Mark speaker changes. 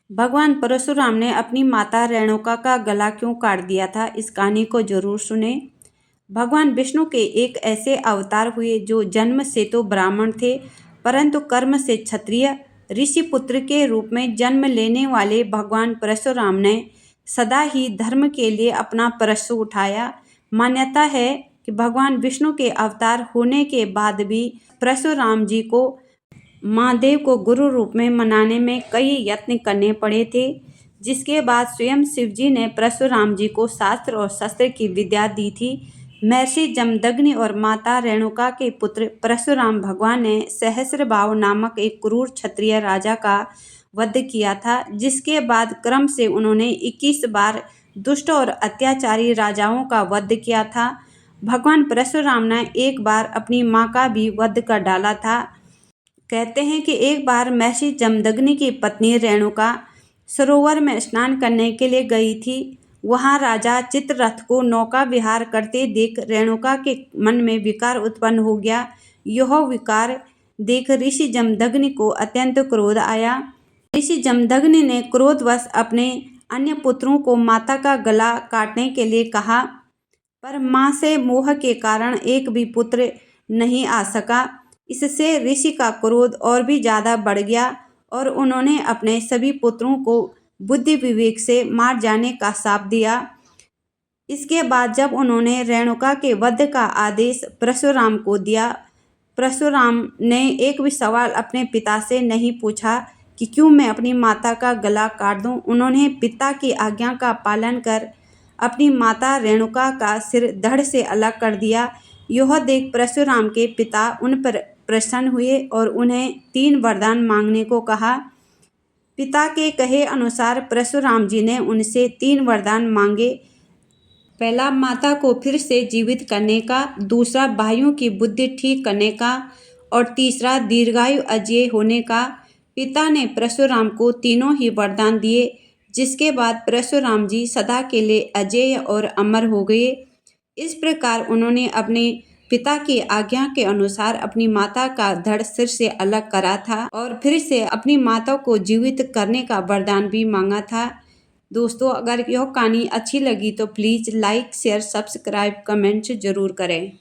Speaker 1: भगवान परशुराम ने अपनी माता रेणुका का गला क्यों काट दिया था, इस कहानी को जरूर सुने। भगवान विष्णु के एक ऐसे अवतार हुए जो जन्म से तो ब्राह्मण थे, परंतु कर्म से क्षत्रिय ऋषि पुत्र के रूप में जन्म लेने वाले भगवान परशुराम ने सदा ही धर्म के लिए अपना परशु उठाया। मान्यता है कि भगवान विष्णु के अवतार होने के बाद भी परशुराम जी को महादेव को गुरु रूप में मनाने में कई यत्न करने पड़े थे, जिसके बाद स्वयं शिव जी ने परशुराम जी को शास्त्र और शस्त्र की विद्या दी थी। महर्षि जमदग्नि और माता रेणुका के पुत्र परशुराम भगवान ने सहस्रभाव नामक एक क्रूर क्षत्रिय राजा का वध किया था, जिसके बाद क्रम से उन्होंने 21 बार दुष्ट और अत्याचारी राजाओं का वध किया था। भगवान परशुराम ने एक बार अपनी मां का भी वध कर डाला था। कहते हैं कि एक बार महर्षि जमदग्नि की पत्नी रेणुका सरोवर में स्नान करने के लिए गई थी। वहां राजा चित्ररथ को नौका विहार करते देख रेणुका के मन में विकार उत्पन्न हो गया। यह विकार देख ऋषि जमदग्नि को अत्यंत क्रोध आया। ऋषि जमदग्नि ने क्रोधवश अपने अन्य पुत्रों को माता का गला काटने के लिए कहा, पर मां से मोह के कारण एक भी पुत्र नहीं आ सका। इससे ऋषि का क्रोध और भी ज्यादा बढ़ गया और उन्होंने अपने सभी पुत्रों को बुद्धि विवेक से मार जाने का शाप दिया। इसके बाद जब उन्होंने रेणुका के वध का आदेश परशुराम को दिया, परशुराम ने एक भी सवाल अपने पिता से नहीं पूछा कि क्यों मैं अपनी माता का गला काट दूं। उन्होंने पिता की आज्ञा का पालन कर अपनी माता रेणुका का सिर धड़ से अलग कर दिया। यह देख परशुराम के पिता उन पर प्रसन्न हुए और उन्हें 3 वरदान मांगने को कहा। पिता के कहे अनुसार परशुराम जी ने उनसे 3 वरदान मांगे। पहला, माता को फिर से जीवित करने का, दूसरा, भाइयों की बुद्धि ठीक करने का और तीसरा, दीर्घायु अजेय होने का। पिता ने परशुराम को तीनों ही वरदान दिए, जिसके बाद परशुराम जी सदा के लिए अजेय और अमर हो गए। इस प्रकार उन्होंने अपने पिता की आज्ञा के अनुसार अपनी माता का धड़ सिर से अलग करा था और फिर से अपनी माता को जीवित करने का वरदान भी मांगा था। दोस्तों, अगर यह कहानी अच्छी लगी तो please like, share, subscribe, comment जरूर करें।